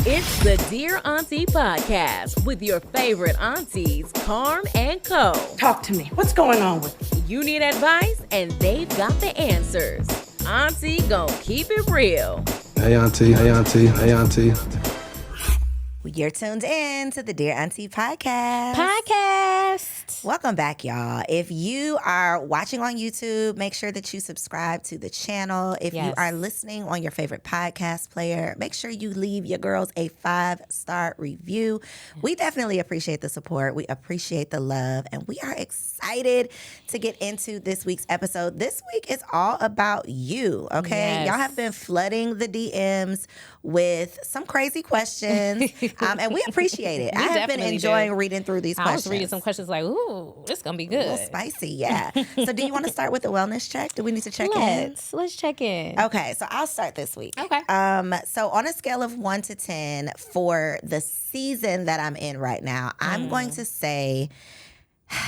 It's the Dear Auntie podcast with your favorite aunties, Carm and Co. Talk to me. What's going on with you? You need advice, and they've got the answers. Auntie gon' keep it real. Hey, Auntie. Hey, Auntie. Hey, Auntie. You're tuned in to the Dear Auntie podcast. Welcome back, y'all. If you are watching on YouTube, make sure that you subscribe to the channel. If you are listening on your favorite podcast player, make sure you leave your girls a 5-star review. We definitely appreciate the support. We appreciate the love. And we are excited to get into this week's episode. This week is all about you, okay? Yes. Y'all have been flooding the DMs with some crazy questions. And we appreciate it. I have been enjoying reading through these questions. I was reading some questions like, ooh, it's going to be A good. little spicy, yeah. So do you want to start with the wellness check? Do we need to check in? Let's check in. Okay, so I'll start this week. Okay. So on a scale of 1 to 10 for the season that I'm in right now, I'm going to say, I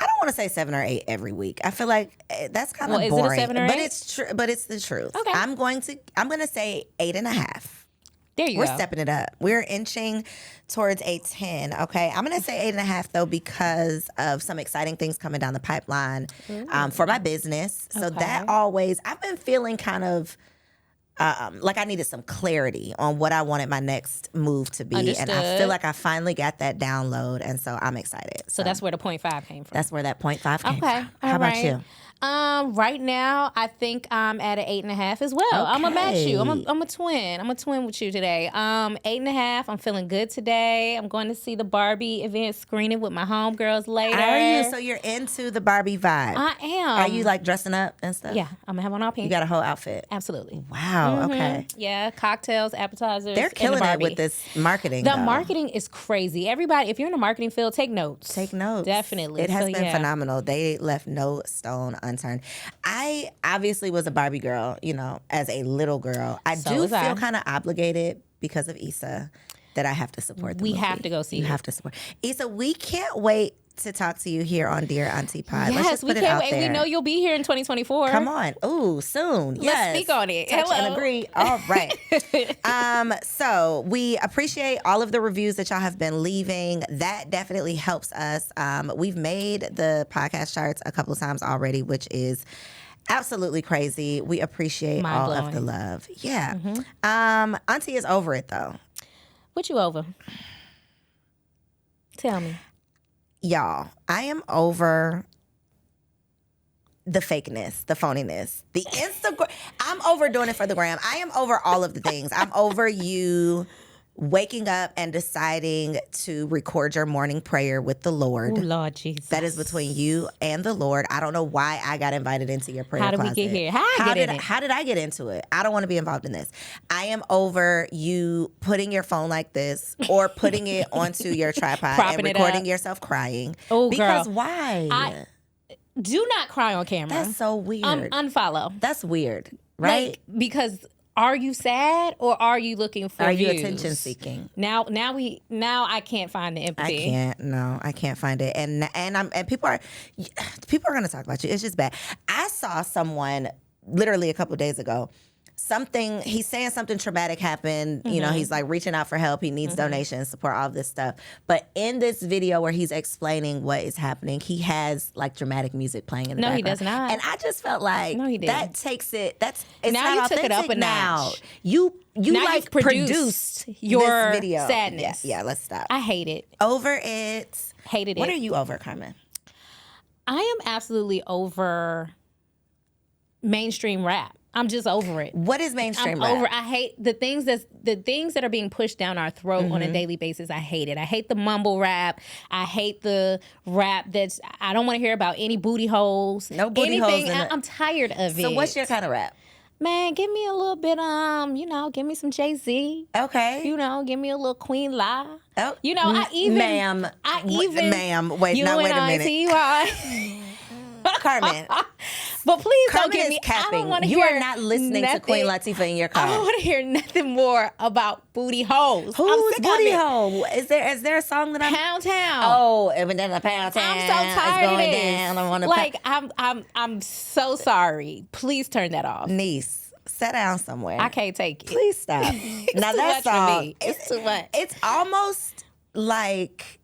don't want to say 7 or 8 every week. I feel like that's kind of boring. Is it a 7 or 8? But it's true. But it's the truth. Okay. I'm going to say 8.5. There you We're go. stepping it up. We're inching towards a 10, okay? I'm going to say 8.5, though, because of some exciting things coming down the pipeline for my business. So that always, I've been feeling kind of like I needed some clarity on what I wanted my next move to be. Understood. And I feel like I finally got that download, and so I'm excited. So that's where the 0.5 came from. That's where that 0.5 came Okay. from. How about you? Right now, I think I'm at an 8.5 as well. I'm gonna match you. Okay. I'm a twin. I'm a twin with you today. 8.5. I'm feeling good today. I'm going to see the Barbie event screening with my homegirls later. Are you? So you're into the Barbie vibe? I am. Are you like dressing up and stuff? Yeah, I'm gonna have on all pink. You got a whole outfit? Absolutely. Wow. Okay. Yeah, cocktails, appetizers. They're and the killing it Barbie. with this marketing. The though. marketing is crazy. Everybody, if you're in the marketing field, take notes. Take notes. Definitely. It has So, been yeah. phenomenal. They left no stone unturned. I obviously was a Barbie girl, as a little girl. I So do was I. feel kind of obligated because of Issa that I have to support the We movie. have to go see You it. have to support. Issa, we can't wait to talk to you here on Dear Auntie Pod. Let's Yes, just we put it can't out wait. there. We know you'll be here in 2024. Come on. Ooh, soon. Yes. speak on it. Touch and Hello. agree. All right. So we appreciate all of the reviews that y'all have been leaving. That definitely helps us. We've made the podcast charts a couple of times already, which is absolutely crazy. We appreciate all of the Mind-blowing. love. Yeah. Auntie is over it though. What you over? Tell me. Y'all, I am over the fakeness, the phoniness, the Instagram. I'm over doing it for the gram. I am over all of the things. I'm over you waking up and deciding to record your morning prayer with the Lord. Oh, Lord Jesus. That is between you and the Lord. I don't know why I got invited into your prayer How did we closet. get here? How did I get into it? I don't want to be involved in this. I am over you putting your phone like this or putting it onto your tripod and Propping it recording up. yourself crying. Oh, because girl. why? Do not cry on camera. That's so weird. Unfollow. That's weird, right? Like, because are you sad or are you looking for Are views? you attention seeking? Now I can't find the empathy. I can't find it. And people are going to talk about you. It's just bad. I saw someone literally a couple of days ago. He's saying something traumatic happened. He's like reaching out for help. He needs donations, support, all of this stuff. But in this video where he's explaining what is happening, he has like dramatic music playing in the No, he background. does not. And I just felt like No, he didn't. that takes it. It's Now not you took it up authentic a now. notch. You Now like you've produced your this video. sadness. Yeah, let's stop. I hate it. Over it. Hated it. What are you over, Carmen? I am absolutely over mainstream rap. I'm just over it. What is mainstream rap? I hate the things that are being pushed down our throat on a daily basis. I hate it. I hate the mumble rap. I hate the rap I don't want to hear about any booty holes. No booty anything. holes in it. I'm tired of it. So what's your kind of rap? Man, give me a little bit, give me some Jay-Z. Okay. Give me a little Queen La. Oh, Ma'am, wait a minute. UNITY. Carmen. But please don't Carmen give is me. I capping. don't want to You hear are not listening to nothing. Queen Latifah in your I car. don't want to hear nothing more about booty holes. I'm Who's sick booty of it. hole? Is there a song that I'm? Pound Town. Oh, and then the Pound Town. I'm so tired is going of this. down. I want to like I'm so sorry. Please turn that off. niece. sit down somewhere. I can't take it. Please stop. Now too that much for song, me. It's too much. It's almost like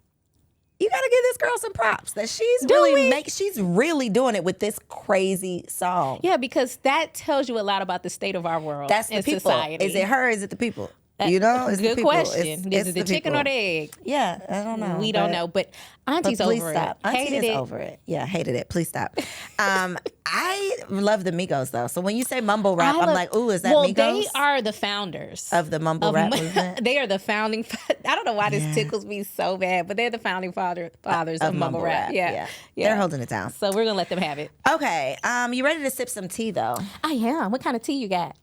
you got to give this girl some props that she's really doing it with this crazy song. Yeah, because that tells you a lot about the state of our world. That's the people. Society. Is it her? Is it the people? You know, it's good the people. question. Is it the chicken or the egg? Yeah, I don't know. We don't know, but Auntie's please over stop. it. Auntie Hated is it. over it. Yeah, hated it. Please stop. I love the Migos though. So when you say mumble rap, I'm like, ooh, is that Migos? They are the founders of the mumble rap movement. They are the founding. I don't know why this tickles me so bad, but they're the founding fathers of mumble rap. Yeah. They're holding it down. So we're gonna let them have it. Okay. You ready to sip some tea though? I am. What kind of tea you got?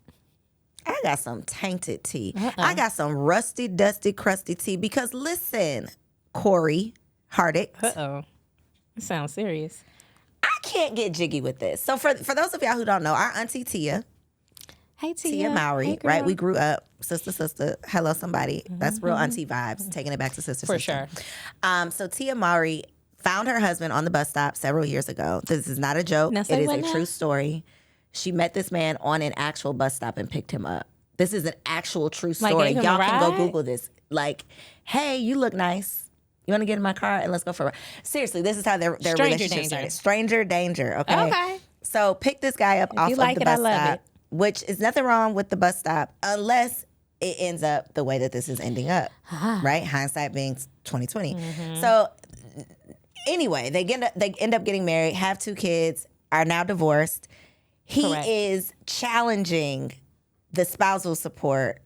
I got some tainted tea. I got some rusty, dusty, crusty tea because listen, Corey Hardick. Uh-oh. It sounds serious. I can't get jiggy with this. So for those of y'all who don't know, our auntie Tia. Hey, Tia Mowry, hey, right? We grew up, sister, hello somebody. That's real auntie vibes, taking it back to sister. For sure. So Tia Mowry found her husband on the bus stop several years ago. This is not a joke. Now, it say is what a now? true story. She met this man on an actual bus stop and picked him up. This is an actual true story. gave him a Y'all can go ride? Google this. Like, hey, you look nice. You want to get in my car and let's go for a ride? Seriously, this is how their Stranger relationship danger. started. Stranger danger, okay? Okay. So pick this guy up off you of like the it, I bus love stop, it. which is nothing wrong with the bus stop unless it ends up the way that this is ending up, right? Hindsight being 2020. So anyway, they end up getting married, have 2 kids, are now divorced. He Correct. is challenging the spousal support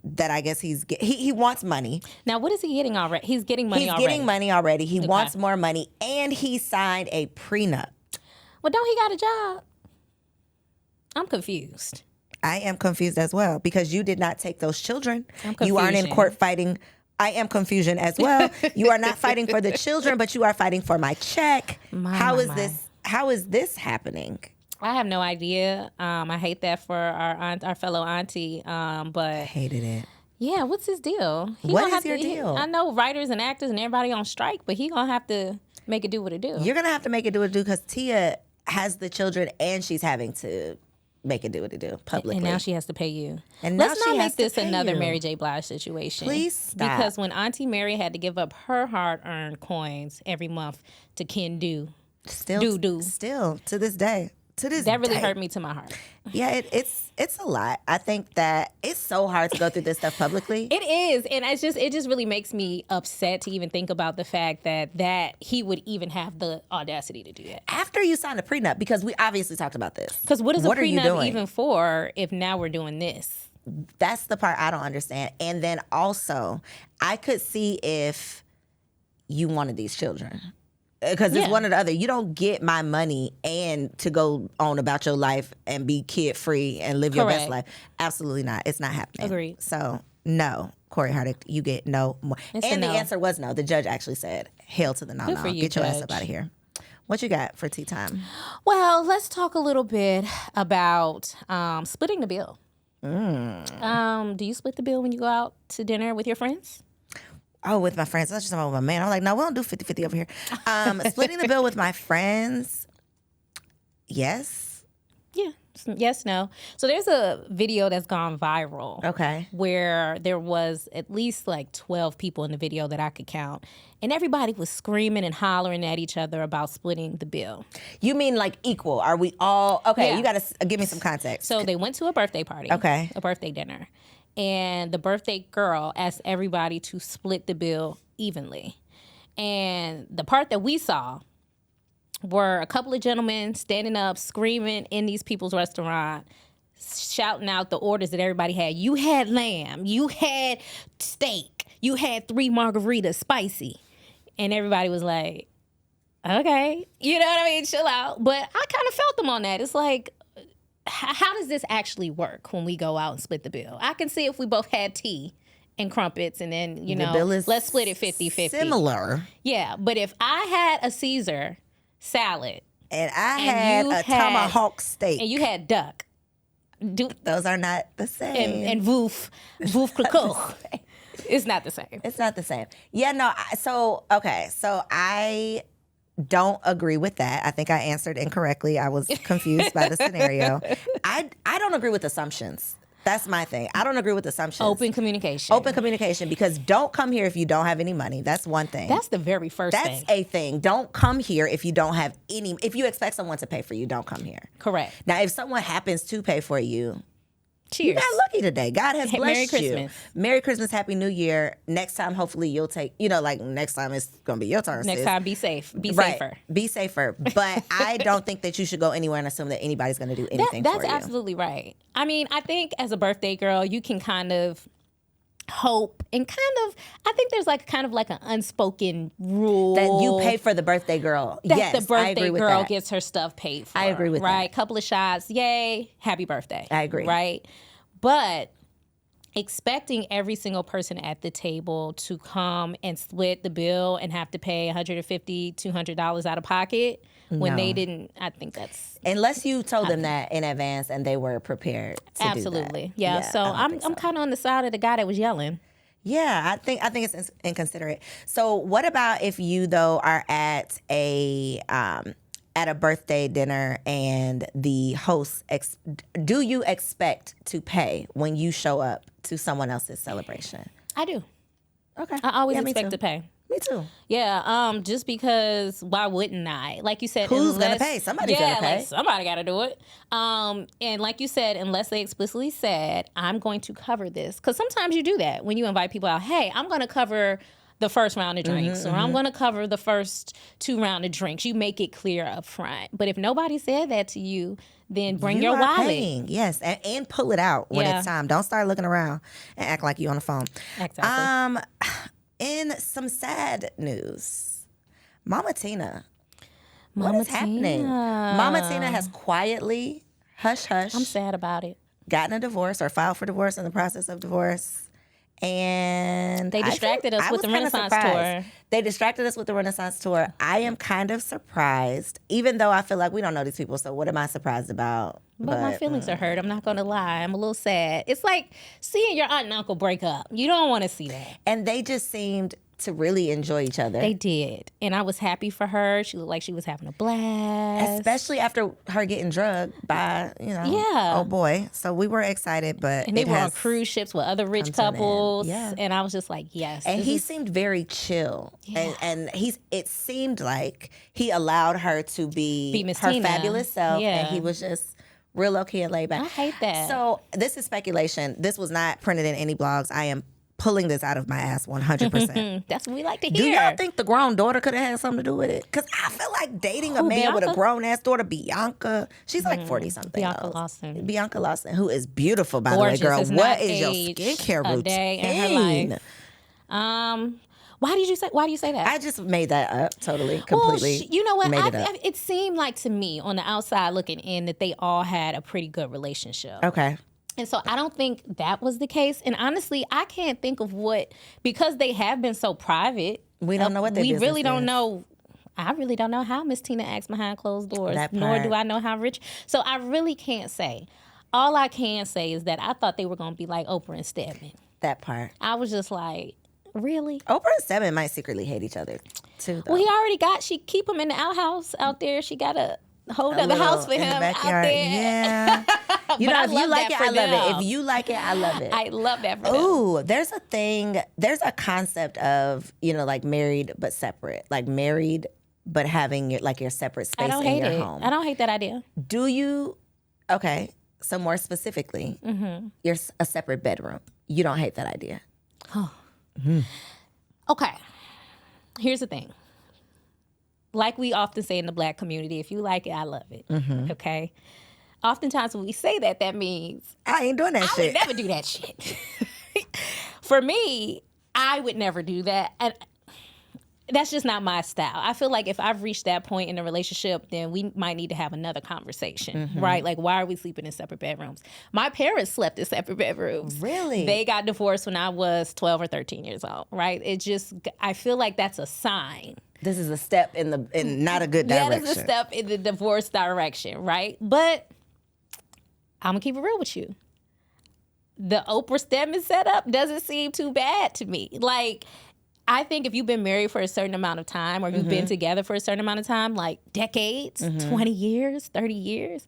that I guess he wants money. Now, what is he getting already? He's getting money already. He's getting money already. He wants more money, and he signed a prenup. Well, don't he got a job? I'm confused. I am confused as well because you did not take those children. I'm You aren't in confusion. court fighting. I am confusion as well. You are not fighting for the children, but you are fighting for my check. How is this happening? I have no idea. I hate that for our fellow auntie. But Hated it. yeah, what's his deal? What is your deal? I know writers and actors and everybody on strike, but he gonna have to make it do what it do. You're gonna have to make it do what it do because Tia has the children and she's having to make it do what it do publicly. And now she has to pay you. And now Let's she not has make to this pay another you. Mary J. Blige situation. Please stop. Because when Auntie Mary had to give up her hard-earned coins every month to Ken Do, still to this day. that really hurt me to my heart. Yeah, it's a lot. I think that it's so hard to go through this stuff publicly. It is, and it just really makes me upset to even think about the fact that he would even have the audacity to do that. After you sign a prenup, because we obviously talked about this. Because what is a What are you prenup doing? even for if now we're doing this? That's the part I don't understand. And then also, I could see if you wanted these children. Because it's Yeah. one or the other. You don't get my money and to go on about your life and be kid free and live your best Correct. life. Absolutely not. It's not happening. Agreed. So no, Corey Hardick, you get no more. It's a And the no. answer was no. The judge actually said, "Hail to the no, Good no. for you, Get your ass Judge. up out of here." What you got for tea time? Well, let's talk a little bit about splitting the bill. Do you split the bill when you go out to dinner with your friends? Oh, with my friends. That's just talking about my man. I'm like, no, we don't do 50-50 over here. Splitting the bill with my friends. Yes. Yeah. Yes, no. So there's a video that's gone viral. Okay. Where there was at least like 12 people in the video that I could count. And everybody was screaming and hollering at each other about splitting the bill. You mean like equal? Are we all okay? Yeah. You got to give me some context. So they went to a birthday party. Okay. A birthday dinner. And the birthday girl asked everybody to split the bill evenly. And the part that we saw were a couple of gentlemen standing up, screaming in these people's restaurant, shouting out the orders that everybody had. You had lamb, you had steak, you had 3 margaritas, spicy. And everybody was like, okay, you know what I mean? Chill out. But I kind of felt them on that. It's like, how does this actually work when we go out and split the bill? I can see if we both had tea and crumpets and then, The bill is let's split it 50-50. Similar. Yeah, but if I had a Caesar salad And I And had you a had- tomahawk steak. and you had duck, Those are not the same. and voof croquot, it's not the same. It's not the same. Yeah, no. So I don't agree with that. I think I answered incorrectly. I was confused by the scenario. I don't agree with assumptions. That's my thing. I don't agree with assumptions. Open communication, because don't come here if you don't have any money. That's one thing. That's the very first thing. That's a thing. Don't come here if you don't have any. If you expect someone to pay for you, don't come here. Correct. Now, if someone happens to pay for you, cheers. You got lucky today. God has blessed Merry you. Christmas. Merry Christmas. Happy New Year. Next time, hopefully you'll take, like next time it's going to be your turn. Next sis. time, be safe. Be right. safer. Be safer. But I don't think that you should go anywhere and assume that anybody's going to do anything for you. That's absolutely right. I mean, I think as a birthday girl, you can kind of hope and I think there's kind of an unspoken rule that you pay for the birthday girl. That yes, the birthday I agree with girl that. gets her stuff paid for. I agree with that. Right? Couple of shots, yay, happy birthday. I agree. Right? But expecting every single person at the table to come and split the bill and have to pay $150, $200 out of pocket when they didn't, I think that's... Unless you told them that in advance and they were prepared to absolutely. do that. Yeah, so I'm kind of on the side of the guy that was yelling. Yeah, I think it's inconsiderate. So what about if you, though, are at a birthday dinner and the host, do you expect to pay when you show up to someone else's celebration? I do. Okay. I always Yeah, me expect too. to pay. Me too. Yeah, just because why wouldn't I? Like you said, who's gonna pay? Somebody's gonna pay. Like somebody got to do it. And like you said, unless they explicitly said, "I'm going to cover this," because sometimes you do that when you invite people out. Hey, I'm going to cover the first round of drinks, or I'm going to cover the first 2 rounds of drinks. You make it clear up front. But if nobody said that to you, then bring your wallet. Paying. Yes, and pull it out when it's time. Don't start looking around and act like you on the phone. Exactly. In some sad news, Mama Tina. What is happening? Mama Tina has quietly, hush hush. I'm sad about it. Gotten a divorce or filed for divorce in the process of divorce. And they distracted us with the Renaissance tour. They distracted us with the Renaissance tour. I am kind of surprised, even though I feel like we don't know these people. So what am I surprised about? But my feelings are hurt. I'm not going to lie. I'm a little sad. It's like seeing your aunt and uncle break up. You don't want to see that. And they just seemed to really enjoy each other. They did. And I was happy for her. She looked like she was having a blast. Especially after her getting drugged by, oh boy. So we were excited, but and they were on cruise ships with other rich couples. Yeah. And I was just like, yes. And he seemed very chill. Yeah. And it seemed like he allowed her to be Miss her Tina. fabulous self. Yeah. And he was just real low key and laid back. I hate that. So this is speculation. This was not printed in any blogs. I am pulling this out of my ass 100%. That's what we like to hear. Do y'all think the grown daughter could have had something to do with it? Because I feel like dating a man with a grown-ass daughter, Bianca, she's like 40-something. Bianca Lawson, who is beautiful, by gorgeous, the way, girl. What is your skincare routine? Day in her life. Why do you say that? I just made that up totally, completely. Well, you know what? Made It seemed like to me on the outside looking in that they all had a pretty good relationship. Okay. And so I don't think that was the case. And honestly, I can't think of because they have been so private. We don't know what their business really don't is. know. I really don't know how Miss Tina acts behind closed doors, nor do I know how rich. So I really can't say. All I can say is that I thought they were going to be like Oprah and Stedman. That part. I was just like, really? Oprah and Stedman might secretly hate each other, too, though. Well, she keep him in the outhouse out there. She got a whole other house for him out there. Yeah. If you like it, I love it. If you like it, I love it. I love that for them. Ooh, there's a concept of, like married but separate. Like married but having your separate space in your home. I don't hate that idea. Do you, okay, so more specifically, you're a separate bedroom. You don't hate that idea. Okay. Here's the thing. Like we often say in the Black community, if you like it, I love it. Okay? Oftentimes when we say that, that means I ain't doing that shit. I would never do that shit. For me, I would never do that. And that's just not my style. I feel like if I've reached that point in a relationship, then we might need to have another conversation, right? Like, why are we sleeping in separate bedrooms? My parents slept in separate bedrooms. Really? They got divorced when I was 12 or 13 years old, right? I feel like that's a sign. This is a step in not a good direction. Yeah, this is a step in the divorce direction, right? But I'm going to keep it real with you. The Oprah Stedman setup doesn't seem too bad to me. Like, I think if you've been married for a certain amount of time or you've been together for a certain amount of time, like decades, 20 years, 30 years,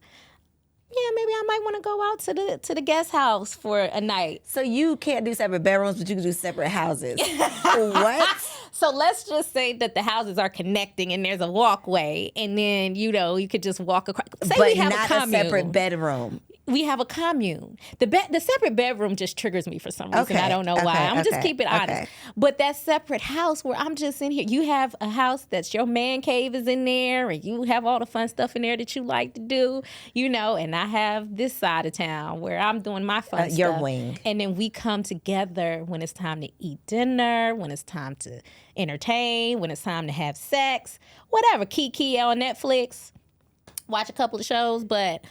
yeah, maybe I might want to go out to the guest house for a night. So you can't do separate bedrooms, but you can do separate houses. What? So let's just say that the houses are connecting and there's a walkway, and then, you could just walk across. Say But we have not a commune. a separate bedroom. We have a commune. The separate bedroom just triggers me for some reason. Okay, I don't know why. I'm just keep it honest. okay. But that separate house where I'm just in here, you have a house that's your man cave is in there, and you have all the fun stuff in there that you like to do, and I have this side of town where I'm doing my fun stuff. Your wing. And then we come together when it's time to eat dinner, when it's time to entertain, when it's time to have sex, whatever. Kiki on Netflix, watch a couple of shows, but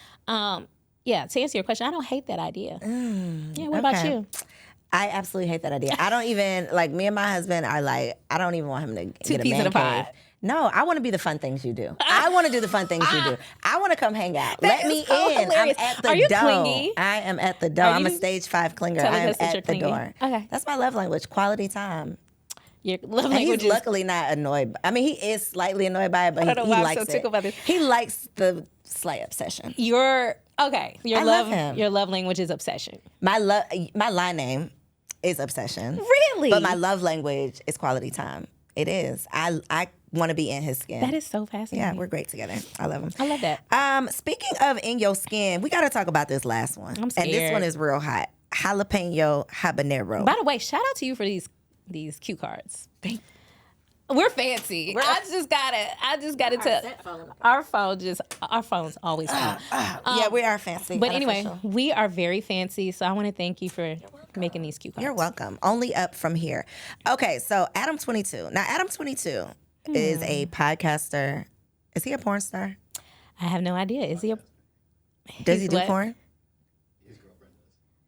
yeah, to answer your question, I don't hate that idea. What about you? I absolutely hate that idea. I don't even, me and my husband are I don't even want him to get a peas man in a cave. pod. No, I want to be the fun things you do. I want to do the fun things you do. I want to come hang out. That Let me is so in. hilarious. I'm at the Are you door. clingy? I am at the door. Are I'm a you stage 5 clinger. telling I am us that you're at the clingy? door. Okay. That's my love language, quality time. Your love And language he's is luckily not annoyed. I mean, he is slightly annoyed by it, but I don't know he why I'm likes so tickled by this. He likes the slight obsession. Your I love love him. Your love language is obsession. My line name is obsession. Really? But my love language is quality time. It is. I want to be in his skin. That is so fascinating. Yeah, we're great together. I love him. I love that. Speaking of in your skin, we got to talk about this last one. I'm scared. And this one is real hot. Jalapeno habanero. By the way, shout out to you for these cue cards. We're fancy. I just gotta tell our phones always phone. Yeah, we are fancy. But anyway, unofficial. we are very fancy, so I want to thank you for making these cue cards. You're welcome. Only up from here. Okay, so Adam 22. Now, Adam 22 is a podcaster. Is he a porn star? I have no idea. Is he a Does he do what? porn?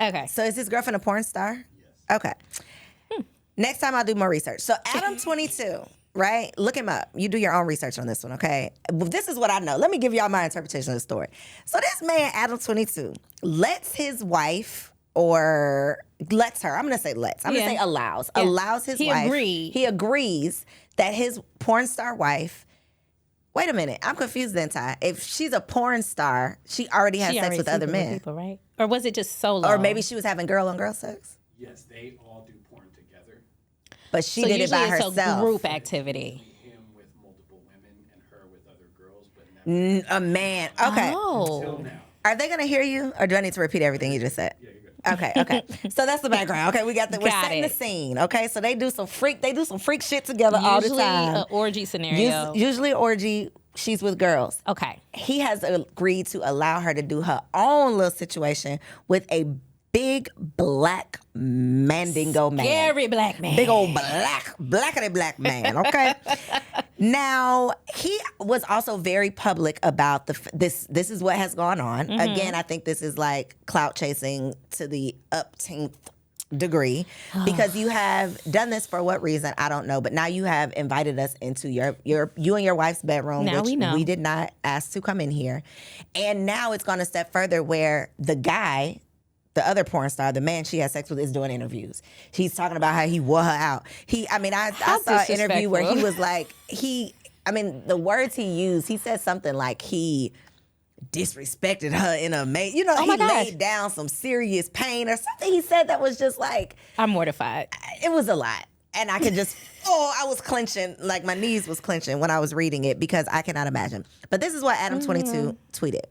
Okay. So is his girlfriend a porn star? Yes. Okay. Next time I'll do more research. So Adam 22, right? Look him up. You do your own research on this one, okay? Well, this is what I know. Let me give y'all my interpretation of the story. So this man, Adam 22, lets his wife or lets her, I'm going to say lets. I'm going to say allows. Yeah. Allows his wife. He agrees that his porn star wife. Wait a minute. I'm confused then, Ty. If she's a porn star, she already has sex with other men. People, right? Or was it just solo? Or maybe she was having girl-on-girl sex. Yes, they all do porn together. But she did it by herself. It's a group activity. Him with multiple women and her with other girls, but never A man. Okay. Oh. until now. Are they gonna hear you, or do I need to repeat everything you just said? Yeah, you're good. Okay. So that's the background. Okay, we're Got setting it. the scene. Okay, so they do some freak shit together all the Usually time. an orgy scenario. Usually orgy. She's with girls. Okay. He has agreed to allow her to do her own little situation with a big black mandingo man. Scary black man. Big old blackity black man, okay? Now, he was also very public about this is what has gone on. Mm-hmm. Again, I think this is like clout chasing to the upteenth degree because you have done this for what reason, I don't know, but now you have invited us into you and your wife's bedroom, Now which we know. we did not ask to come in here. And now it's gone a step further where the guy, the other porn star, the man she has sex with, is doing interviews. He's talking about how he wore her out. I saw an interview where he was like, the words he used, he said something like he disrespected her in a he laid down some serious pain or something he said that was just like, I'm mortified. it was a lot. And I could just, I was clenching, like my knees was clenching when I was reading it because I cannot imagine. But this is what Adam 22 tweeted.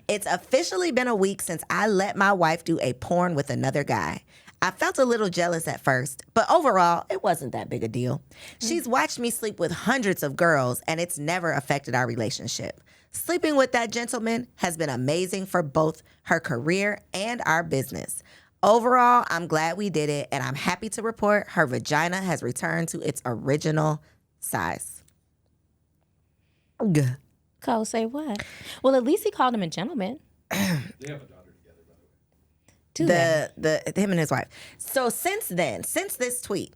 It's officially been a week since I let my wife do a porn with another guy. I felt a little jealous at first, but overall, it wasn't that big a deal. She's watched me sleep with hundreds of girls, and it's never affected our relationship. Sleeping with that gentleman has been amazing for both her career and our business. Overall, I'm glad we did it, and I'm happy to report her vagina has returned to its original size. Ugh. Cole, say what? Well, at least he called him a gentleman. They have a daughter together, by the way. Do they? Him and his wife. So since this tweet,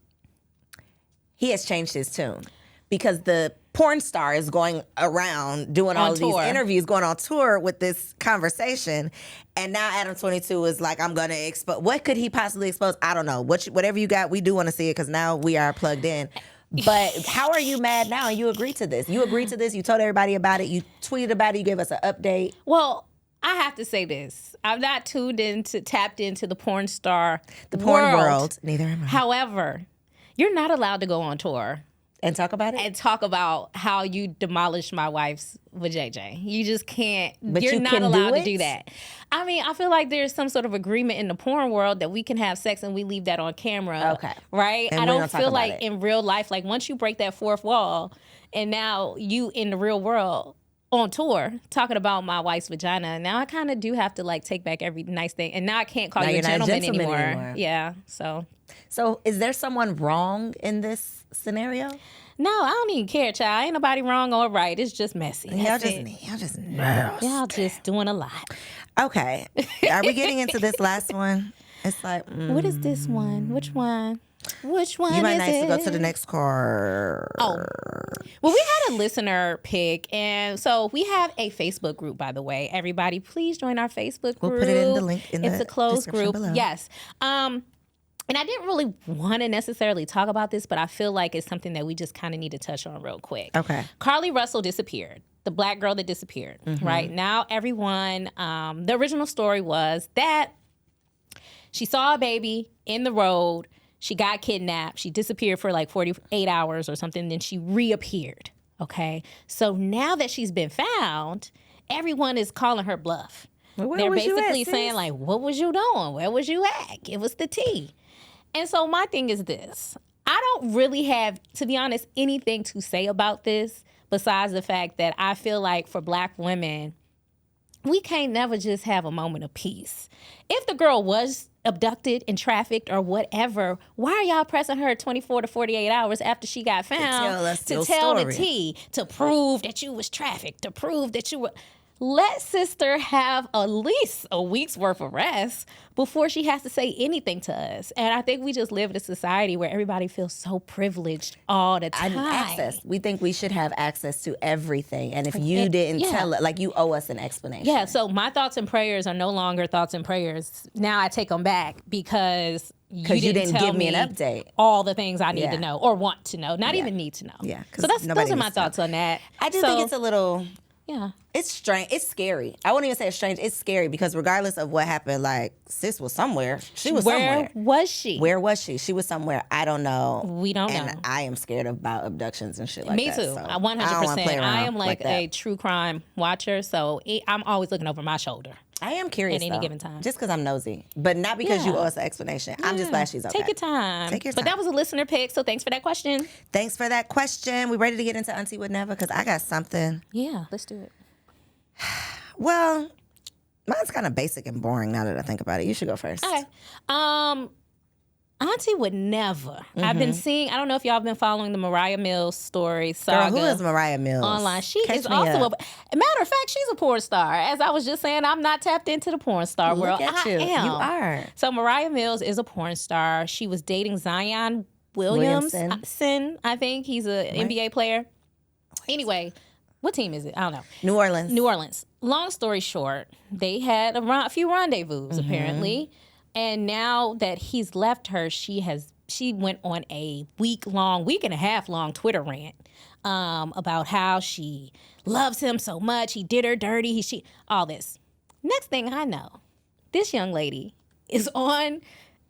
he has changed his tune. because the porn star is going around doing all of these interviews, going on tour with this conversation. And now Adam 22 is like, I'm going to expose. What could he possibly expose? I don't know. Whatever you got, we do want to see it because now we are plugged in. But how are you mad now? You agreed to this. You agreed to this. You told everybody about it. You tweeted about it. You gave us an update. Well, I have to say this. I'm not tapped into the porn star the porn world. Neither am I. However, you're not allowed to go on tour. And talk about it? And talk about how you demolished my wife's vajayjay. You just can't. But you're you not can allowed do to do that. I mean, I feel like there's some sort of agreement in the porn world that we can have sex and we leave that on camera. Okay. Right? And I don't feel like it. in real life, like once you break that fourth wall and now you in the real world on tour talking about my wife's vagina, now I kind of do have to like take back every nice thing. And now I can't call you a gentleman anymore. Yeah. So is there someone wrong in this scenario? No, I don't even care, child. Ain't nobody wrong or right. It's just messy. Y'all just nasty. Y'all just doing a lot. Okay. Are we getting into this last one? It's like, what is this one? Which one? Which one? You might is need to it? go to the next card. Oh. Well, we had a listener pick, and so we have a Facebook group, by the way. Everybody, please join our Facebook group. We'll put it in the link in it's the a closed group. below. Yes. And I didn't really want to necessarily talk about this, but I feel like it's something that we just kind of need to touch on real quick. Okay. Carly Russell disappeared. The black girl that disappeared, right? Now everyone, the original story was that she saw a baby in the road. She got kidnapped. She disappeared for like 48 hours or something. Then she reappeared, okay? So now that she's been found, everyone is calling her bluff. Well, They're basically saying like, what was you doing? Where was you at? Give us the tea. And so my thing is this. I don't really have, to be honest, anything to say about this besides the fact that I feel like for black women, we can't never just have a moment of peace. If the girl was abducted and trafficked or whatever, why are y'all pressing her 24 to 48 hours after she got found to tell the tea, to prove that you was trafficked, to prove that you were... Let sister have at least a week's worth of rest before she has to say anything to us. And I think we just live in a society where everybody feels so privileged all the time. Access. We think we should have access to everything. And if you didn't tell it, like you owe us an explanation. Yeah, so my thoughts and prayers are no longer thoughts and prayers. Now I take them back because you didn't give me an update. All the things I need to know or want to know, not even need to know. Yeah. So those are my thoughts on that. I do think it's a little... Yeah. It's strange. It's scary. I wouldn't even say it's strange. It's scary because regardless of what happened, like, sis was somewhere. She was somewhere. Where was she? Where was she? She was somewhere. I don't know. We don't know. And I am scared about abductions and shit like Me that. too. So 100%. I am like that. a true crime watcher, so I'm always looking over my shoulder. I am curious at any though, given time. just because I'm nosy, but not because you owe us an explanation. I'm just glad she's okay. Take your time. Take your time. But that was a listener pick, so thanks for that question. Thanks for that question. We ready to get into Auntie Would Never? Because I got something. Yeah, let's do it. Well, mine's kind of basic and boring now that I think about it. You should go first. Okay. Auntie Would Never. I've been seeing, I don't know if y'all have been following the Mariah Mills story saga. Girl, who is Mariah Mills? Online. She Catch is me also, up. a matter of fact, she's a porn star. As I was just saying, I'm not tapped into the porn star world. Look at you. I am. You are. So Mariah Mills is a porn star. She was dating Zion Williamson. I think he's an NBA player. Anyway, what team is it? I don't know. New Orleans. Long story short, they had a few rendezvous apparently, and now that he's left her, she went on a week and a half long Twitter rant about how she loves him so much. He did her dirty. All this. Next thing I know, this young lady is on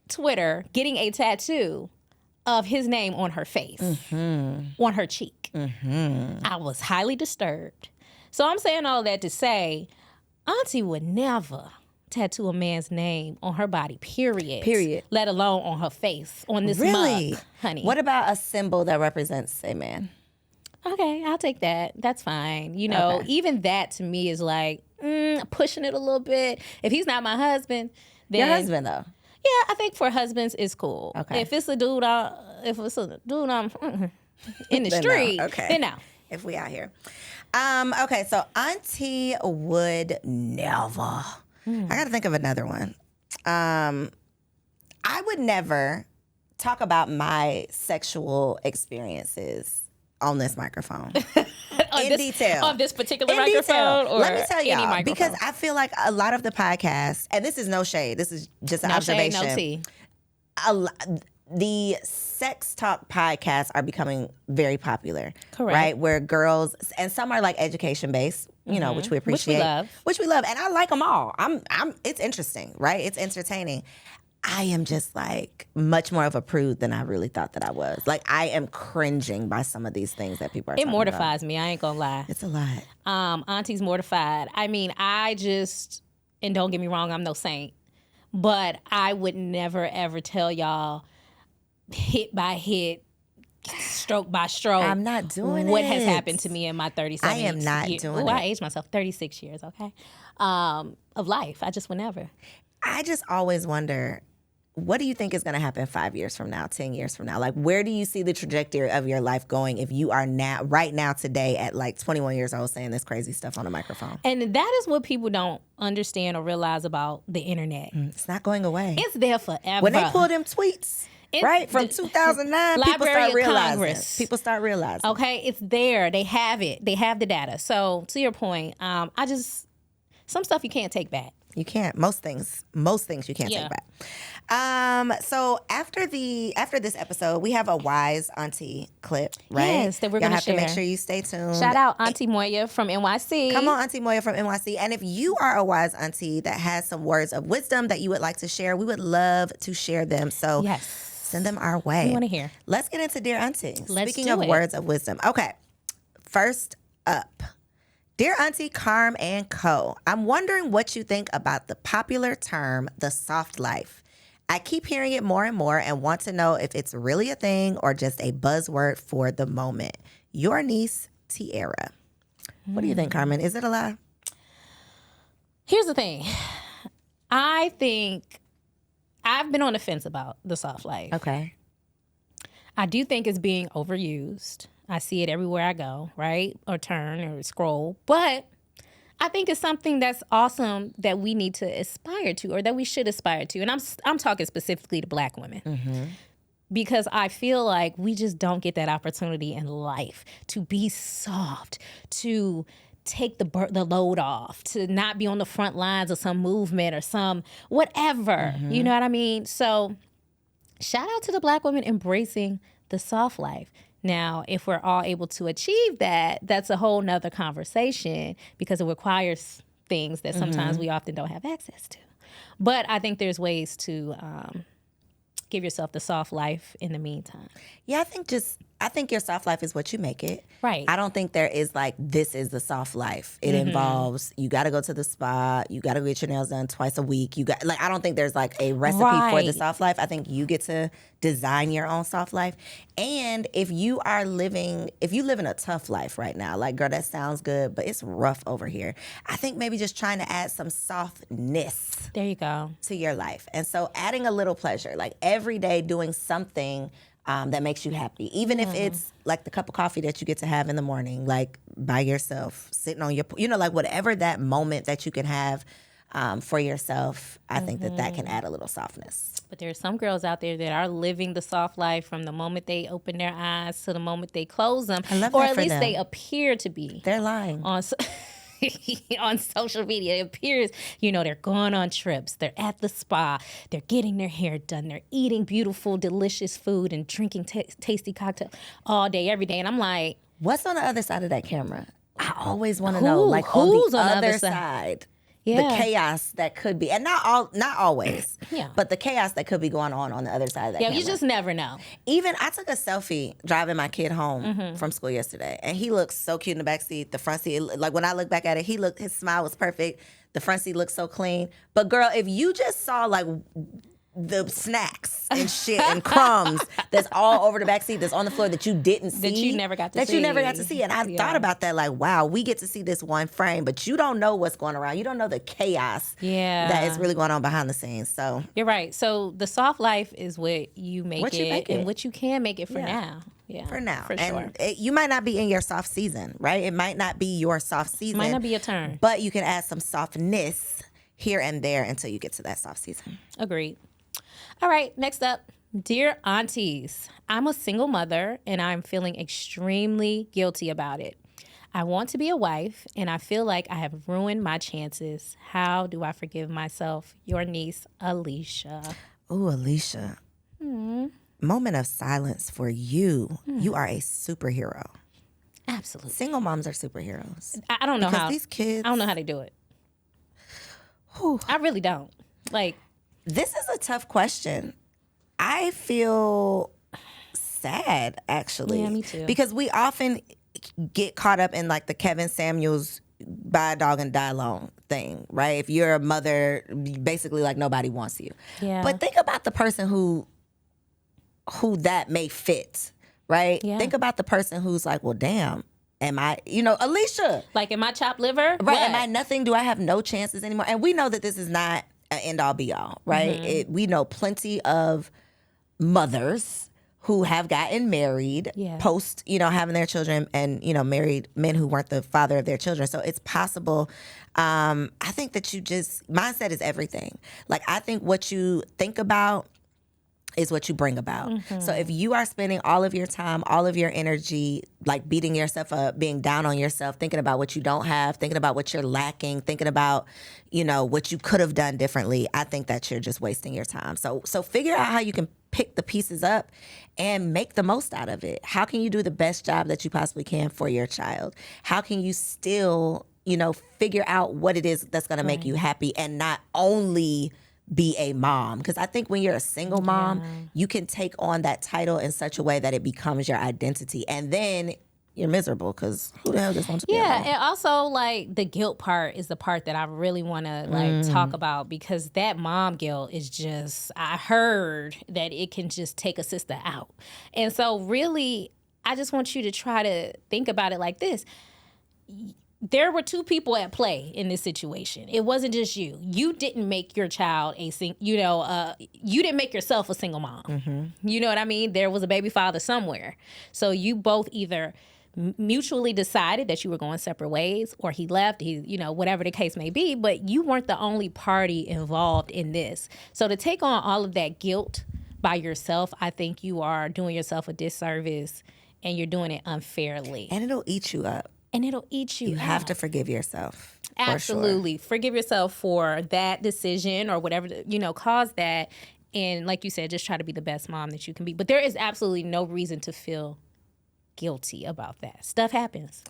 Twitter getting a tattoo of his name on her face, on her cheek. I was highly disturbed. So I'm saying all that to say, Auntie would never tattoo a man's name on her body, period. Let alone on her face, on this mug, honey. What about a symbol that represents a man? Okay, I'll take that. That's fine. You know, even that to me is like pushing it a little bit. If he's not my husband, then... Your husband, though? Yeah, I think for husbands, it's cool. Okay. If it's a dude, in the street, then no. If we out here. Okay, so Auntie would never. I got to think of another one. I would never talk about my sexual experiences on this microphone. in detail. On this particular In microphone? detail. Or Let me tell any y'all, microphone? because I feel like a lot of the podcasts, and this is no shade, this is just an No shade, observation. no tea. The sex talk podcasts are becoming very popular. Correct. Right? Where girls, and some are like education based, you know, which we appreciate. Which we love. And I like them all. It's interesting, right? It's entertaining. I am just like much more of a prude than I really thought that I was. Like, I am cringing by some of these things that people are talking about. It mortifies me. I ain't gonna lie. It's a lot. Auntie's mortified. I mean, and don't get me wrong, I'm no saint, but I would never ever tell y'all hit by hit, stroke by stroke. I'm not doing what it. has happened to me in my 37 I am not years. doing Ooh, it. I aged myself 36 years, okay? Of life. I just would never. I just always wonder, what do you think is going to happen 5 years from now, 10 years from now? Like, where do you see the trajectory of your life going if you are right now today at like 21 years old saying this crazy stuff on a microphone? And that is what people don't understand or realize about the internet. It's not going away. It's there forever. When they pull them tweets, right, from 2009, people Library start of realizing. Congress. People start realizing. Okay, it's there. They have it. They have the data. So to your point, some stuff you can't take back. You can't. Most things you can't take back. So after this episode, we have a wise auntie clip, right? Yes, that we're going to share. Y'all have to make sure you stay tuned. Shout out Auntie Moya from NYC. Come on, Auntie Moya from NYC. And if you are a wise auntie that has some words of wisdom that you would like to share, we would love to share them. So yes, send them our way. We want to hear. Let's get into Dear Auntie. Let's Speaking do of it. words of wisdom. Okay, first up. Dear Auntie Carm and Co., I'm wondering what you think about the popular term, the soft life. I keep hearing it more and more and want to know if it's really a thing or just a buzzword for the moment. Your niece, Tiara. What do you think, Carmen? Is it a lie? Here's the thing. I think I've been on the fence about the soft life. Okay. I do think it's being overused. I see it everywhere I go, right? Or turn or scroll. But I think it's something that's awesome that we need to aspire to, or that we should aspire to. And I'm talking specifically to Black women. Because I feel like we just don't get that opportunity in life to be soft, to take the load off, to not be on the front lines of some movement or some whatever. You know what I mean? So shout out to the Black women embracing the soft life. Now, if we're all able to achieve that, that's a whole nother conversation, because it requires things that sometimes we often don't have access to. But I think there's ways to give yourself the soft life in the meantime. Yeah, I think your soft life is what you make it. Right. I don't think there is like, this is the soft life. It involves, you got to go to the spa, you got to get your nails done twice a week. I don't think there's like a recipe for the soft life. I think you get to design your own soft life. And if you live in a tough life right now, like, girl, that sounds good, but it's rough over here. I think maybe just trying to add some softness. There you go. To your life. And so adding a little pleasure, like every day doing something that makes you happy. Even if it's like the cup of coffee that you get to have in the morning, like by yourself, sitting on your, like whatever that moment that you can have for yourself, I think that can add a little softness. But there are some girls out there that are living the soft life from the moment they open their eyes to the moment they close them. I love or that at for least them. they appear to be. They're lying. On social media, it appears, they're going on trips, they're at the spa, they're getting their hair done, they're eating beautiful, delicious food and drinking tasty cocktails all day, every day. And I'm like, what's on the other side of that camera? I always want to know, like who's on the other side. Yeah. The chaos that could be, and not always, Yeah. but the chaos that could be going on the other side of that camera. You just never know. Even I took a selfie driving my kid home from school yesterday, and he looks so cute in the back seat. The front seat, like when I look back at it, his smile was perfect. The front seat looks so clean. But girl, if you just saw like the snacks and shit and crumbs that's all over the back seat, that's on the floor that you didn't see, That you never got to see. That you never got to see. And I thought about that, like, wow, we get to see this one frame, but you don't know what's going around. You don't know the chaos that is really going on behind the scenes. So you're right. So the soft life is what you make it, and what you can make it for now. Yeah, for now. For and sure. you might not be in your soft season, right? It might not be your soft season. Might not be your turn. But you can add some softness here and there until you get to that soft season. Agreed. All right, next up, Dear aunties, I'm a single mother and I'm feeling extremely guilty about it. I want to be a wife and I feel like I have ruined my chances. How do I forgive myself? Your niece, Alicia. Ooh, Alicia. Moment of silence for you. You are a superhero. Absolutely. Single moms are superheroes. I don't know because how. these kids. I don't know how they do it. Whew. I really don't. Like, This is a tough question. I feel sad, actually. Yeah, me too. Because we often get caught up in like the Kevin Samuels buy a dog and die alone thing, right? If you're a mother, basically like nobody wants you. Yeah. But think about the person who that may fit, right? Yeah. Think about the person who's like, well, damn, am I, Alicia, like, am I chopped liver? right? What? Am I nothing? Do I have no chances anymore? And we know that this is not an end all be all, right? We know plenty of mothers who have gotten married post, having their children and, married men who weren't the father of their children. So it's possible. I think that mindset is everything. Like, I think what you think about is what you bring about. So if you are spending all of your time, all of your energy, like beating yourself up, being down on yourself, thinking about what you don't have, thinking about what you're lacking, thinking about, what you could have done differently, I think that you're just wasting your time. So figure out how you can pick the pieces up and make the most out of it. How can you do the best job that you possibly can for your child? How can you still, figure out what it is that's going to make you happy and not only be a mom? Because I think when you're a single mom, you can take on that title in such a way that it becomes your identity. And then you're miserable because who the hell just wants to be a mom? And also, like, the guilt part is the part that I really want to, talk about, because that mom guilt is just, I heard that it can just take a sister out. And so, really, I just want you to try to think about it like this. There were two people at play in this situation. It wasn't just you. You didn't make your child you didn't make yourself a single mom. You know what I mean? There was a baby father somewhere. So you both either mutually decided that you were going separate ways, or he left, whatever the case may be, but you weren't the only party involved in this. So to take on all of that guilt by yourself, I think you are doing yourself a disservice and you're doing it unfairly. And it'll eat you up. You have to forgive yourself. Absolutely. Forgive yourself for that decision or whatever, caused that. And like you said, just try to be the best mom that you can be. But there is absolutely no reason to feel guilty about that. Stuff happens.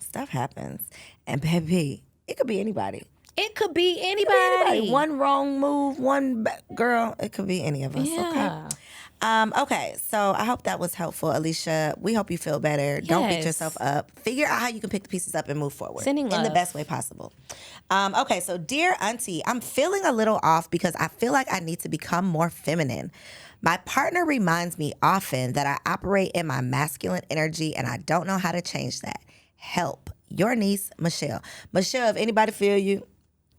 And baby, it could be anybody. It could be anybody. One wrong move, girl, it could be any of us. Yeah. Okay, so I hope that was helpful, Alicia. We hope you feel better. Don't beat yourself up. Figure out how you can pick the pieces up and move forward. Sending love. In the best way possible. Okay, so dear auntie, I'm feeling a little off because I feel like I need to become more feminine. My partner reminds me often that I operate in my masculine energy and I don't know how to change that. Help. Your niece, Michelle. Michelle, if anybody feel you,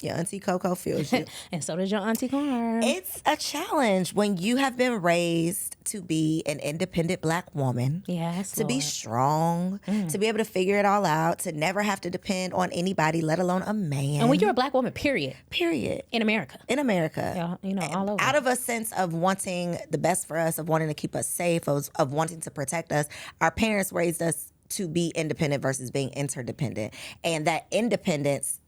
your auntie Coco feels you. And so does your auntie Carm. It's a challenge when you have been raised to be an independent Black woman. Yes, to be Lord. strong, to be able to figure it all out, to never have to depend on anybody, let alone a man. And when you're a Black woman, period. In America. Yeah, all over. Out of a sense of wanting the best for us, of wanting to keep us safe, of wanting to protect us, our parents raised us to be independent versus being interdependent. And that independence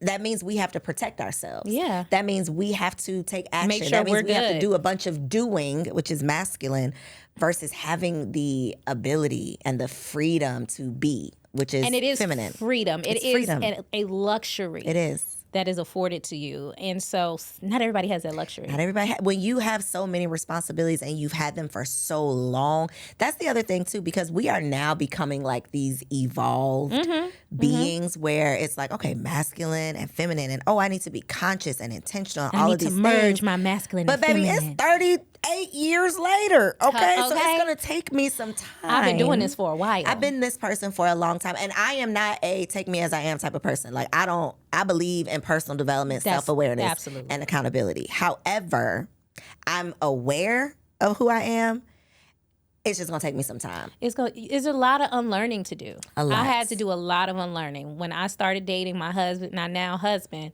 that means we have to protect ourselves. Yeah. That means we have to take action. Make sure that means we're we have to good. do a bunch of doing, which is masculine, versus having the ability and the freedom to be, which is And it is feminine. freedom. It's It is freedom. a luxury. It is. That is afforded to you. And so not everybody has that luxury. Not everybody. When you have so many responsibilities and you've had them for so long, that's the other thing too, because we are now becoming like these evolved beings where it's like, okay, masculine and feminine, and I need to be conscious and intentional. And I all need of these to merge things. my masculine But and baby, feminine. it's 38 years later. Okay, so Okay. it's gonna take me some time. I've been doing this for a while. I've been this person for a long time, and I am not a take me as I am type of person. Like I believe in personal development, That's- self-awareness, absolutely. and accountability. However, I'm aware of who I am. It's just gonna take me some time. It's a lot of unlearning to do. A lot. I had to do a lot of unlearning. When I started dating my husband, my now husband,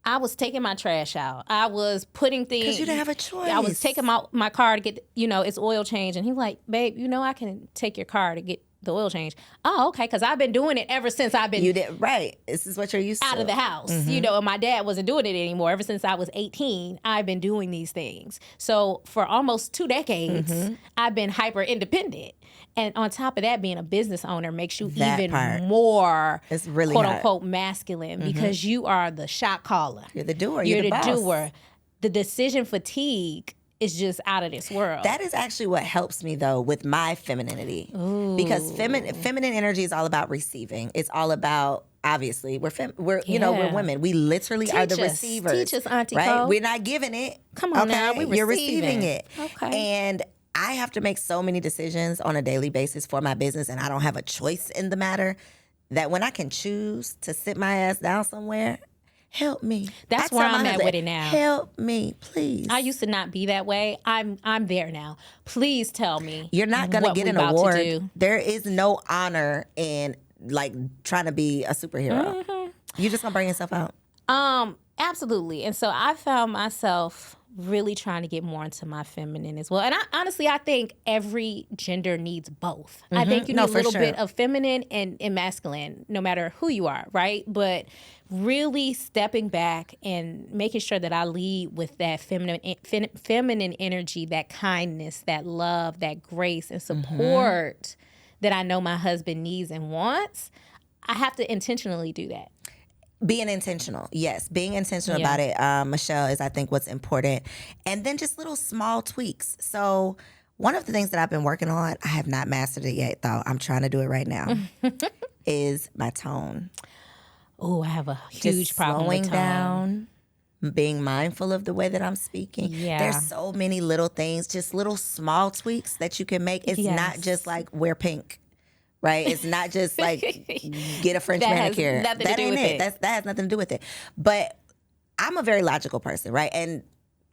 I was taking my trash out. I was putting things. Because you didn't have a choice. I was taking my car to get, its oil change. And he was like, babe, I can take your car to get the oil change. Oh, okay. Because I've been doing it ever since I've been. You did, right. This is what you're used to. Out of the house. And my dad wasn't doing it anymore. Ever since I was 18, I've been doing these things. So for almost 2 decades, I've been hyper independent. And on top of that, being a business owner makes you more, it's really quote unquote, masculine because you are the shot caller. You're the doer. You're the boss. doer. The decision fatigue is just out of this world. That is actually what helps me, though, with my femininity. Because feminine energy is all about receiving. It's all about, obviously, we're women. We literally are the receivers. Teach us, Auntie right? Cole. We're not giving it. Come on now, You're receiving it. Okay. And I have to make so many decisions on a daily basis for my business, and I don't have a choice in the matter, that when I can choose to sit my ass down somewhere, help me. That's where I'm at with it now. Help me, please. I used to not be that way. I'm there now. Please tell me. You're not going to get an award. There is no honor in like trying to be a superhero. You're just going to bring yourself out. Absolutely. And so I found myself really trying to get more into my feminine as well. And I think every gender needs both. I think you need a little bit of feminine and masculine, no matter who you are, right? But really stepping back and making sure that I lead with that feminine energy, that kindness, that love, that grace and support that I know my husband needs and wants. I have to intentionally do that. Being intentional, yes. Being intentional about it, Michelle, is I think what's important. And then just little small tweaks. So one of the things that I've been working on, I have not mastered it yet, though. I'm trying to do it right now, is my tone. Oh, I have a huge problem with tone. Slowing down, being mindful of the way that I'm speaking. Yeah. There's so many little things, just little small tweaks that you can make. It's not just like wear pink. Right? It's not just like get a French manicure. That ain't it. That has nothing to do with it. But I'm a very logical person, right? And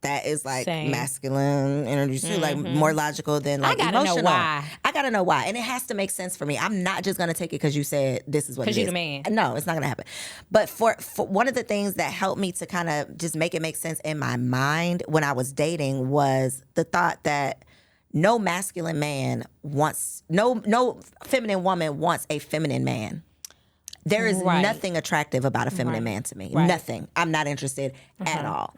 that is like masculine energy too, like more logical than like emotional. I gotta know why. And it has to make sense for me. I'm not just gonna take it because you said this is what it is. Because you're the man. No, it's not gonna happen. But for one of the things that helped me to kind of just make it make sense in my mind when I was dating was the thought that no masculine man wants, no feminine woman wants a feminine man. There is nothing attractive about a feminine man to me. Nothing. I'm not interested at all.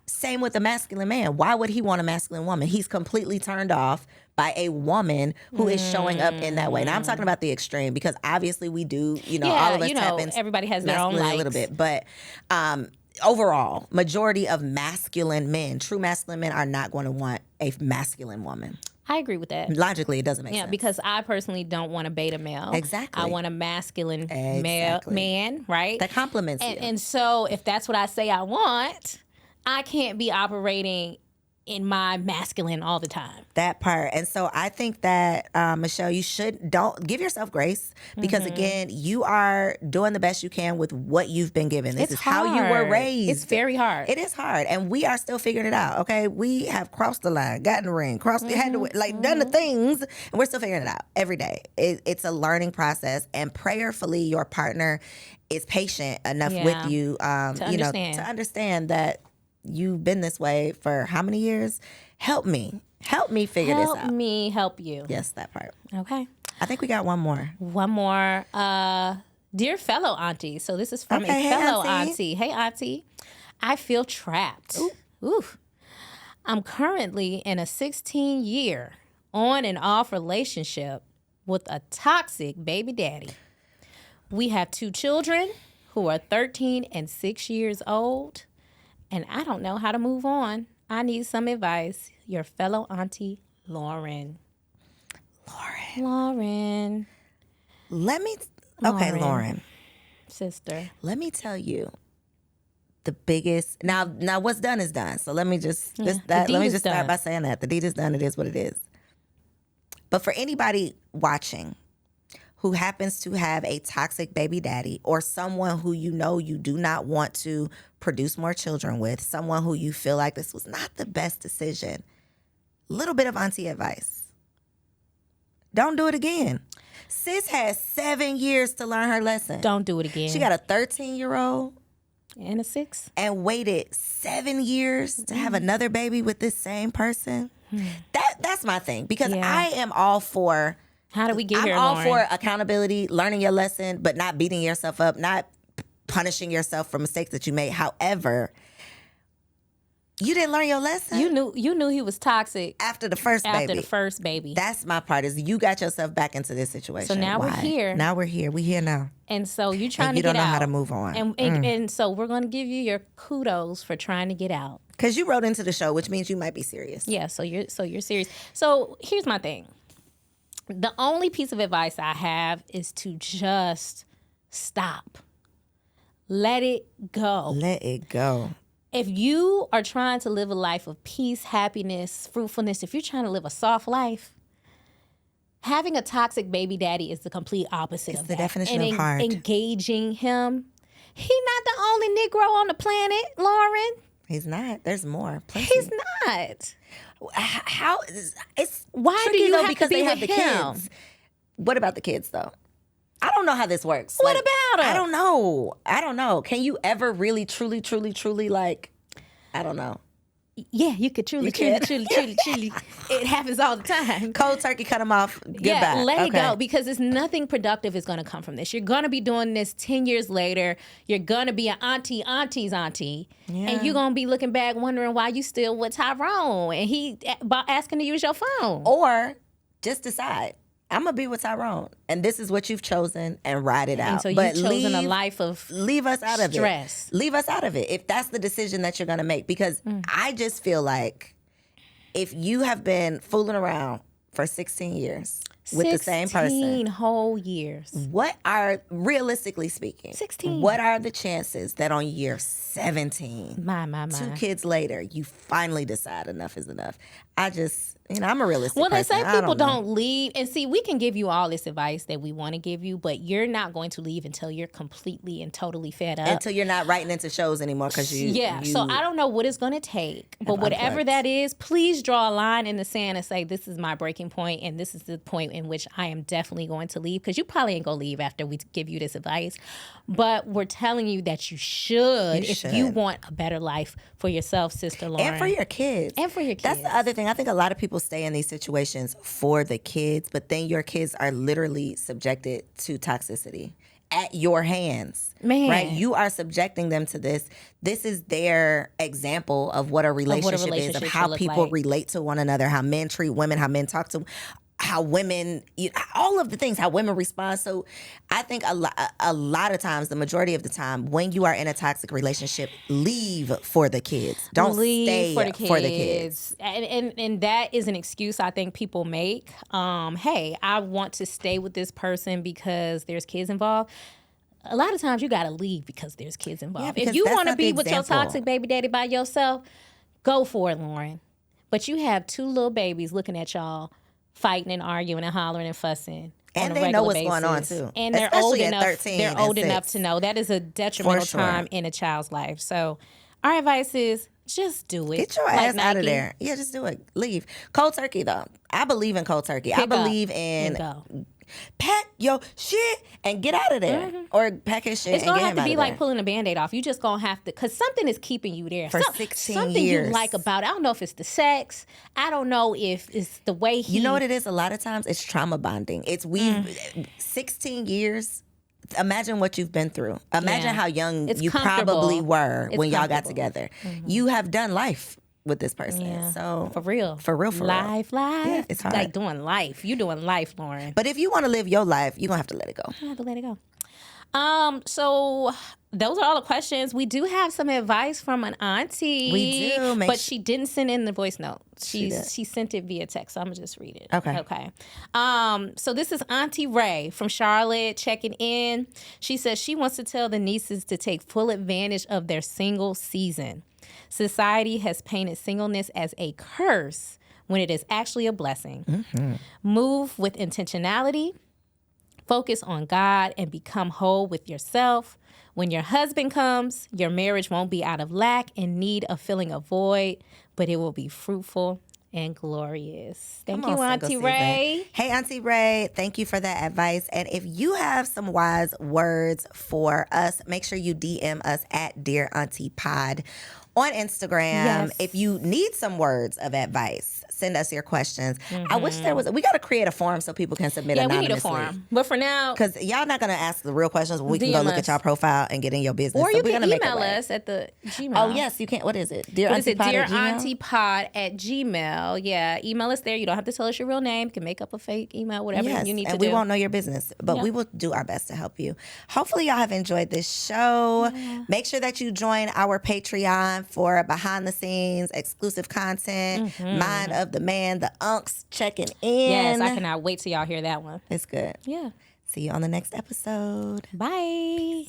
Same with a masculine man. Why would he want a masculine woman? He's completely turned off by a woman who is showing up in that way. Now I'm talking about the extreme because obviously we do, all of us tap into everybody has their own likes. A little bit, but overall, majority of masculine men, true masculine men, are not going to want a masculine woman. I agree with that. Logically, it doesn't make sense. Yeah, because I personally don't want a beta male. Exactly. I want a masculine man, right? That compliments you. And so if that's what I say I want, I can't be operating in my masculine all the time. That part. And so I think that, Michelle, you don't give yourself grace because, again, you are doing the best you can with what you've been given. This is how you were raised. It's very hard. It is hard. And we are still figuring it out, okay? We have crossed the line, gotten the ring, had to, done the things, and we're still figuring it out every day. It's a learning process. And prayerfully, your partner is patient enough with you, to understand that you've been this way for how many years? Help me figure this out. Help me help you. Yes, that part. Okay. I think we got one more. Dear fellow auntie. So this is from a fellow auntie. Hey, auntie. I feel trapped. Ooh. I'm currently in a 16-year on and off relationship with a toxic baby daddy. We have 2 children who are 13 and 6 years old. And I don't know how to move on. I need some advice. Your fellow auntie, Lauren. Lauren. Lauren. Sister. Let me tell you the biggest, now what's done is done. So let me just, start by saying that. The deed is done. It is what it is. But for anybody watching who happens to have a toxic baby daddy or someone who you do not want to produce more children with, someone who you feel like this was not the best decision, little bit of auntie advice. Don't do it again. Sis has 7 years to learn her lesson. Don't do it again. She got a 13-year-old And a 6. And waited 7 years to have another baby with this same person. That's my thing. Because I am all for... How do we get here, I'm all Lauren? for accountability, learning your lesson, but not beating yourself up, not punishing yourself for mistakes that you made. However, you didn't learn your lesson. You knew he was toxic after the first baby. That's my part, is you got yourself back into this situation. So now we're here. Now we're here. We here now. And so you're trying and to get out. You don't know how to move on. And so we're going to give you your kudos for trying to get out. Because you wrote into the show, which means you might be serious. Yeah, so you're serious. So here's my thing. The only piece of advice I have is to just stop. Let it go. Let it go. If you are trying to live a life of peace, happiness, fruitfulness, if you're trying to live a soft life, having a toxic baby daddy is the complete opposite of that. It's the definition of hard. Engaging him. He's not the only Negro on the planet, Lauren. He's not. There's more. Plenty. He's not. How? It's why tricky do you though, have because to be they have with the him? kids. What about the kids though? I don't know how this works. What about him? I don't know. Can you ever really, truly, like? I don't know. Yeah, you could truly. It happens all the time. Cold turkey, cut them off. Goodbye. Yeah, let it go, because it's nothing productive is going to come from this. You're going to be doing this 10 years later. You're going to be an auntie's auntie. Yeah. And you're going to be looking back wondering why you still with Tyrone and he about asking to use your phone. Or just decide, I'm going to be with Tyrone, and this is what you've chosen, and ride it out. And so you've chosen a life of leave us out of stress. It. Leave us out of it if that's the decision that you're going to make. Because I just feel like if you have been fooling around for 16 years with the same person. 16 whole years. What are, realistically speaking, 16. What are the chances that on year 17, my. 2 kids later, you finally decide enough is enough? I just, I'm a realistic Well, they person. say people don't leave. And see, we can give you all this advice that we want to give you, but you're not going to leave until you're completely and totally fed up. Until you're not writing into shows anymore because you... Yeah, so I don't know what it's going to take, but whatever that is, please draw a line in the sand and say, this is my breaking point, and this is the point in which I am definitely going to leave, because you probably ain't going to leave after we give you this advice. But we're telling you that you should if you want a better life for yourself, Sister Lauren. And for your kids. And for your kids. That's the other thing. I think a lot of people stay in these situations for the kids, but then your kids are literally subjected to toxicity at your hands. Man. Right? You are subjecting them to this. This is their example of what a relationship is, of how people relate to one another, how men treat women, how men talk to how women, all of the things, how women respond. So I think a lot of times, the majority of the time, when you are in a toxic relationship, leave for the kids. Don't stay for the kids. And that is an excuse I think people make. Hey, I want to stay with this person because there's kids involved. A lot of times you got to leave because there's kids involved. Yeah, if you want to be with your toxic baby daddy by yourself, go for it, Lauren. But you have 2 little babies looking at y'all fighting and arguing and hollering and fussing. And they know what's going on too. And they're especially old enough. 13 they're old 6. enough to know that is a detrimental time in a child's life. So our advice is just do it. Get your ass out of there. Yeah, just do it. Leave. Cold turkey though. I believe in cold turkey. I believe in pack your shit and get out of there. Or pack his shit and get him out of there. It's going to have to be like pulling a Band-Aid off. You just going to have to, because something is keeping you there. For 16 something years. You like about it. I don't know if it's the sex. I don't know if it's the way he... You know what it is? A lot of times it's trauma bonding. It's 16 years. Imagine what you've been through. Imagine how young you probably were when y'all got together. You have done life with this person. Yeah. So for real. Life. Yeah, it's hard. Like doing life. You doing life, Lauren. But if you want to live your life, you're going to have to let it go. You have to let it go. So those are all the questions. We do have some advice from an auntie. We do. But she didn't send in the voice note. She sent it via text. So I'm going to just read it. Okay. So this is Auntie Ray from Charlotte checking in. She says she wants to tell the nieces to take full advantage of their single season. Society has painted singleness as a curse when it is actually a blessing. Mm-hmm. Move with intentionality. Focus on God and become whole with yourself. When your husband comes, your marriage won't be out of lack and need of filling a void, but it will be fruitful and glorious. Thank Come you, on, Auntie single Ray. season. Hey, Auntie Ray, thank you for that advice. And if you have some wise words for us, make sure you DM us at Dear Auntie Pod on Instagram. Yes. If you need some words of advice, send us your questions. I wish there was, we got to create a form so people can submit Yeah, we anonymously. need a form. But for now, Because y'all not going to ask the real questions. We can DM go look us. at y'all profile and get in your business. or So you we're can gonna make a email way. us at the Gmail. Oh, yes, you can. What is it? Dear What is Auntie it? Pod Dear at Gmail? Auntie Pod at Gmail. Yeah, email us there. You don't have to tell us your real name. You can make up a fake email, whatever Yes, you need to and do. we won't know your business, but Yeah. we will do our best to help you. Hopefully, y'all have enjoyed this show. Make sure that you join our Patreon for behind the scenes, exclusive content, Mind of the Man, the Unks checking in. Yes, I cannot wait till y'all hear that one. It's good. Yeah. See you on the next episode. Bye.